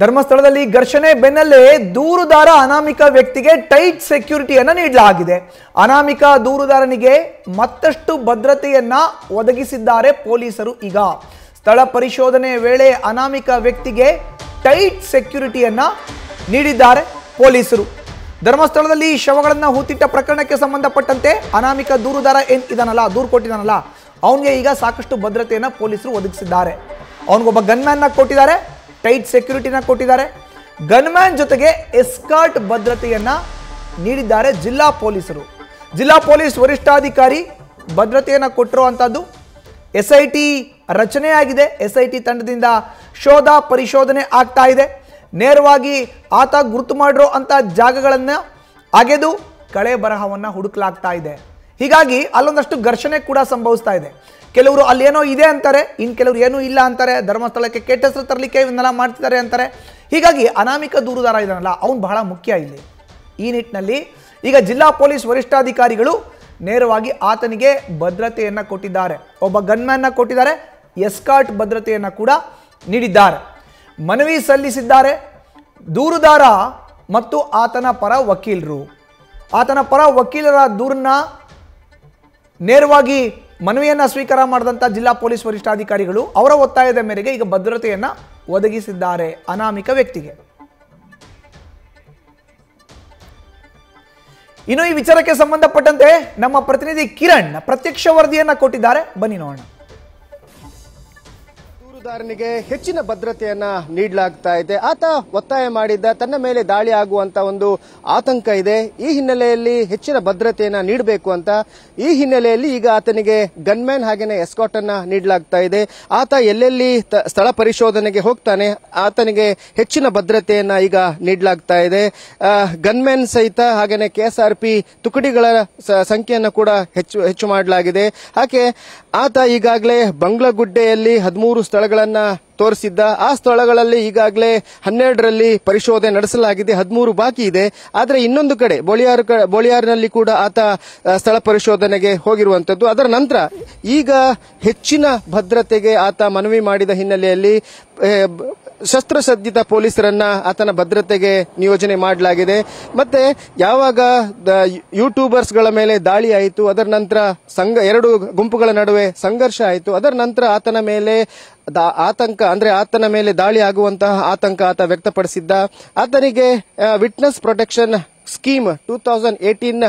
ಧರ್ಮಸ್ಥಳದಲ್ಲಿ ಘರ್ಷಣೆ ಬೆನ್ನಲ್ಲೇ ದೂರುದಾರ ಅನಾಮಿಕ ವ್ಯಕ್ತಿಗೆ ಟೈಟ್ ಸೆಕ್ಯೂರಿಟಿಯನ್ನು ನೀಡಲಾಗಿದೆ. ಅನಾಮಿಕ ದೂರುದಾರನಿಗೆ ಮತ್ತಷ್ಟು ಭದ್ರತೆಯನ್ನ ಒದಗಿಸಿದ್ದಾರೆ ಪೊಲೀಸರು. ಈಗ ಸ್ಥಳ ಪರಿಶೋಧನೆ ವೇಳೆ ಅನಾಮಿಕ ವ್ಯಕ್ತಿಗೆ ಟೈಟ್ ಸೆಕ್ಯೂರಿಟಿಯನ್ನ ನೀಡಿದ್ದಾರೆ ಪೊಲೀಸರು. ಧರ್ಮಸ್ಥಳದಲ್ಲಿ ಶವಗಳನ್ನು ಹೂತಿಟ್ಟ ಪ್ರಕರಣಕ್ಕೆ ಸಂಬಂಧಪಟ್ಟಂತೆ ಅನಾಮಿಕ ದೂರುದಾರ ಇದಾನಲ್ಲ, ದೂರು ಕೊಟ್ಟಿದ್ದಾನಲ್ಲ, ಅವನಿಗೆ ಈಗ ಸಾಕಷ್ಟು ಭದ್ರತೆಯನ್ನು ಪೊಲೀಸರು ಒದಗಿಸಿದ್ದಾರೆ. ಅವನಿಗೊಬ್ಬ ಗನ್ಮ್ಯಾನ್ನ ಕೊಟ್ಟಿದ್ದಾರೆ, ಟೈಟ್ ಸೆಕ್ಯೂರಿಟಿನ ಕೊಟ್ಟಿದ್ದಾರೆ. ಗನ್ಮ್ಯಾನ್ ಜೊತೆಗೆ ಎಸ್ಕಾರ್ಟ್ ಭದ್ರತೆಯನ್ನ ನೀಡಿದ್ದಾರೆ ಜಿಲ್ಲಾ ಪೊಲೀಸರು. ಜಿಲ್ಲಾ ಪೊಲೀಸ್ ವರಿಷ್ಠಾಧಿಕಾರಿ ಭದ್ರತೆಯನ್ನು ಕೊಟ್ಟಿರುವಂತದ್ದು. SIT ರಚನೆ ಆಗಿದೆ. SIT ತಂಡದಿಂದ ಶೋಧ ಪರಿಶೋಧನೆ ಆಗ್ತಾ ಇದೆ. ನೇರವಾಗಿ ಆತ ಗುರುತು ಮಾಡಿರೋ ಅಂತ ಜಾಗಗಳನ್ನು ಅಗೆದು ಕಳೆ ಬರಹವನ್ನು ಹುಡುಕಲಾಗ್ತಾ ಇದೆ. ಹೀಗಾಗಿ ಅಲ್ಲೊಂದಷ್ಟು ಘರ್ಷಣೆ ಕೂಡ ಸಂಭವಿಸ್ತಾ ಇದೆ. ಕೆಲವರು ಅಲ್ಲೇನೋ ಇದೆ ಅಂತಾರೆ, ಇನ್ನು ಕೆಲವರು ಏನೂ ಇಲ್ಲ ಅಂತಾರೆ. ಧರ್ಮಸ್ಥಳಕ್ಕೆ ಕೆಟ್ಟ ಹೆಸರು ತರಲಿಕ್ಕೆ ಇವನ್ನೆಲ್ಲ ಮಾಡ್ತಿದ್ದಾರೆ ಅಂತಾರೆ. ಹೀಗಾಗಿ ಅನಾಮಿಕ ದೂರುದಾರ ಇದಾನಲ್ಲ, ಅವನು ಬಹಳ ಮುಖ್ಯ ಇಲ್ಲಿ. ಈ ನಿಟ್ಟಿನಲ್ಲಿ ಈಗ ಜಿಲ್ಲಾ ಪೊಲೀಸ್ ವರಿಷ್ಠಾಧಿಕಾರಿಗಳು ನೇರವಾಗಿ ಆತನಿಗೆ ಭದ್ರತೆಯನ್ನು ಕೊಟ್ಟಿದ್ದಾರೆ. ಒಬ್ಬ ಗನ್ಮ್ಯಾನ್ನ ಕೊಟ್ಟಿದ್ದಾರೆ, ಎಸ್ಕಾರ್ಟ್ ಭದ್ರತೆಯನ್ನು ಕೂಡ ನೀಡಿದ್ದಾರೆ. ಮನವಿ ಸಲ್ಲಿಸಿದ್ದಾರೆ ದೂರುದಾರ ಮತ್ತು ಆತನ ಪರ ವಕೀಲರು. ಆತನ ಪರ ವಕೀಲರ ದೂರನ್ನ ನೇರವಾಗಿ ಮನವಿಯನ್ನು ಸ್ವೀಕಾರ ಮಾಡಿದಂಥ ಜಿಲ್ಲಾ ಪೊಲೀಸ್ ವರಿಷ್ಠಾಧಿಕಾರಿಗಳು ಅವರ ಒತ್ತಾಯದ ಮೇರೆಗೆ ಈಗ ಭದ್ರತೆಯನ್ನು ಒದಗಿಸಿದ್ದಾರೆ ಅನಾಮಿಕ ವ್ಯಕ್ತಿಗೆ. ಇನ್ನು ಈ ವಿಚಾರಕ್ಕೆ ಸಂಬಂಧಪಟ್ಟಂತೆ ನಮ್ಮ ಪ್ರತಿನಿಧಿ ಕಿರಣ್ ಪ್ರತ್ಯಕ್ಷ ವರದಿಯನ್ನ ಕೊಟ್ಟಿದ್ದಾರೆ, ಬನ್ನಿ ನೋಡೋಣ. ದೂರುದಾರನಿಗೆ ಹೆಚ್ಚಿನ ಭದ್ರತೆಯನ್ನ ನೀಡಲಾಗ್ತಾ ಇದೆ. ಆತ ಒತ್ತಾಯ ಮಾಡಿದ್ದ, ತನ್ನ ಮೇಲೆ ದಾಳಿ ಆಗುವಂತ ಒಂದು ಆತಂಕ ಇದೆ. ಈ ಹಿನ್ನೆಲೆಯಲ್ಲಿ ಹೆಚ್ಚಿನ ಭದ್ರತೆಯನ್ನ ನೀಡಬೇಕು ಅಂತ ಈ ಹಿನ್ನೆಲೆಯಲ್ಲಿ ಈಗ ಆತನಿಗೆ ಗನ್ಮ್ಯಾನ್ ಹಾಗೇನೆ ಎಸ್ಕಾರ್ಟ್ ಅನ್ನ ನೀಡಲಾಗ್ತಾ ಇದೆ. ಆತ ಎಲ್ಲೆಲ್ಲಿ ಸ್ಥಳ ಪರಿಶೋಧನೆಗೆ ಹೋಗ್ತಾನೆ ಆತನಿಗೆ ಹೆಚ್ಚಿನ ಭದ್ರತೆಯನ್ನ ಈಗ ನೀಡಲಾಗ್ತಾ ಇದೆ. ಗನ್ಮ್ಯಾನ್ ಸಹಿತ ಹಾಗೇನೆ KSRP ತುಕಡಿಗಳ ಸಂಖ್ಯೆಯನ್ನು ಕೂಡ ಹೆಚ್ಚು ಮಾಡಲಾಗಿದೆ. ಹಾಗೆ ಆತ ಈಗಾಗಲೇ ಬಂಗ್ಲಗುಡ್ಡೆಯಲ್ಲಿ 13 ಸ್ಥಳಗಳನ್ನ ತೋರಿಸಿದ್ದ. ಆ ಸ್ಥಳಗಳಲ್ಲಿ ಈಗಾಗಲೇ 12ರಲ್ಲಿ ಪರಿಶೋಧನೆ ನಡೆಸಲಾಗಿದೆ, 13 ಬಾಕಿ ಇದೆ. ಆದರೆ ಇನ್ನೊಂದು ಕಡೆ ಬೋಳಿಯಾರ್ನಲ್ಲಿ ಕೂಡ ಆತ ಸ್ಥಳ ಪರಿಶೋಧನೆಗೆ ಹೋಗಿರುವಂತದ್ದು. ಅದರ ನಂತರ ಈಗ ಹೆಚ್ಚಿನ ಭದ್ರತೆಗೆ ಆತ ಮನವಿ ಮಾಡಿದ ಹಿನ್ನೆಲೆಯಲ್ಲಿ ಶಸ್ತ್ರಸಜ್ಜಿತ ಪೊಲೀಸರನ್ನ ಆತನ ಭದ್ರತೆಗೆ ನಿಯೋಜನೆ ಮಾಡಲಾಗಿದೆ. ಮತ್ತೆ ಯಾವಾಗ ಯೂಟ್ಯೂಬರ್ಸ್ಗಳ ಮೇಲೆ ದಾಳಿ ಆಯಿತು, ಅದರ ನಂತರ ಎರಡು ಗುಂಪುಗಳ ನಡುವೆ ಸಂಘರ್ಷ ಆಯಿತು, ಅದರ ನಂತರ ಆತನ ಮೇಲೆ ಆತಂಕ ಅಂದ್ರೆ ಆತನ ಮೇಲೆ ದಾಳಿ ಆಗುವಂತಹ ಆತಂಕ ಆತ ವ್ಯಕ್ತಪಡಿಸಿದ್ದ. ಆತನಿಗೆ ವಿಟ್ನೆಸ್ ಪ್ರೊಟೆಕ್ಷನ್ ಸ್ಕೀಮ್ 2018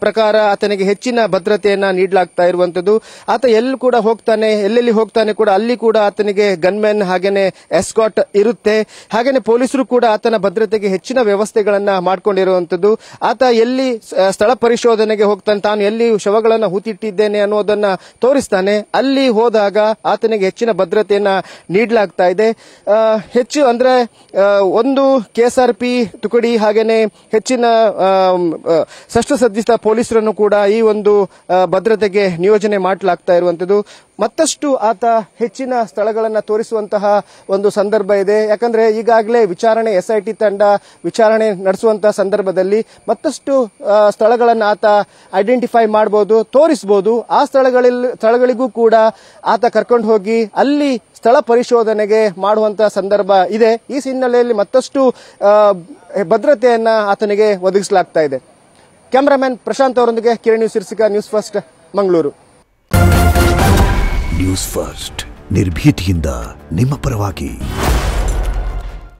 ಪ್ರಕಾರ ಆತನಿಗೆ ಹೆಚ್ಚಿನ ಭದ್ರತೆಯನ್ನ ನೀಡಲಾಗ್ತಾ ಇರುವಂತದ್ದು. ಆತ ಎಲ್ಲೆಲ್ಲಿ ಹೋಗ್ತಾನೆ ಕೂಡ ಅಲ್ಲಿ ಕೂಡ ಆತನಿಗೆ ಗನ್ಮ್ಯಾನ್ ಹಾಗೇನೆ ಎಸ್ಕಾರ್ಟ್ ಇರುತ್ತೆ. ಹಾಗೇನೆ ಪೊಲೀಸರು ಕೂಡ ಆತನ ಭದ್ರತೆಗೆ ಹೆಚ್ಚಿನ ವ್ಯವಸ್ಥೆಗಳನ್ನ ಮಾಡಿಕೊಂಡಿರುವಂತದ್ದು. ಆತ ಎಲ್ಲಿ ಸ್ಥಳ ಪರಿಶೋಧನೆಗೆ ಹೋಗ್ತಾನೆ, ತಾನು ಎಲ್ಲಿ ಶವಗಳನ್ನ ಹೂತಿಟ್ಟಿದ್ದೇನೆ ಅನ್ನೋದನ್ನ ತೋರಿಸ್ತಾನೆ. ಅಲ್ಲಿ ಹೋದಾಗ ಆತನಿಗೆ ಹೆಚ್ಚಿನ ಭದ್ರತೆಯನ್ನ ನೀಡಲಾಗ್ತಾ ಇದೆ. ಹೆಚ್ಚು ಅಂದ್ರೆ ಒಂದು KSRP ತುಕಡಿ ಹಾಗೇನೆ ಹೆಚ್ಚಿನ ಶಸ್ತ್ರಸಜ್ಜಿತ ಪೊಲೀಸರನ್ನು ಕೂಡ ಈ ಒಂದು ಭದ್ರತೆಗೆ ನಿಯೋಜನೆ ಮಾಡಲಾಗ್ತಾ ಇರುವಂತದ್ದು. ಮತ್ತಷ್ಟು ಆತ ಹೆಚ್ಚಿನ ಸ್ಥಳಗಳನ್ನ ತೋರಿಸುವಂತಹ ಒಂದು ಸಂದರ್ಭ ಇದೆ. ಯಾಕಂದ್ರೆ ಈಗಾಗಲೇ ವಿಚಾರಣೆ SIT ತಂಡ ವಿಚಾರಣೆ ನಡೆಸುವಂತಹ ಸಂದರ್ಭದಲ್ಲಿ ಮತ್ತಷ್ಟು ಸ್ಥಳಗಳನ್ನ ಆತ ಐಡೆಂಟಿಫೈ ಮಾಡಬಹುದು, ತೋರಿಸಬಹುದು. ಆ ಸ್ಥಳಗಳಿಗೂ ಕೂಡ ಆತ ಕರ್ಕೊಂಡು ಹೋಗಿ ಅಲ್ಲಿ ಸ್ಥಳ ಪರಿಶೋಧನೆಗೆ ಮಾಡುವಂತಹ ಸಂದರ್ಭ ಇದೆ. ಈ ಹಿನ್ನೆಲೆಯಲ್ಲಿ ಮತ್ತಷ್ಟು ಭದ್ರತೆಯನ್ನ ಆತನಿಗೆ ಒದಗಿಸಲಾಗ್ತಾ ಇದೆ. ಕ್ಯಾಮರಾಮನ್ ಪ್ರಶಾಂತ್ ಅವರೊಂದಿಗೆ ಕಿರಣ್ ಸಿರ್ಸಿಕಾ, news first, Mangaluru. News first ನಿರ್ಭೀತಿಯಿಂದ ನಿಮ್ಮ ಪರವಾಗಿ.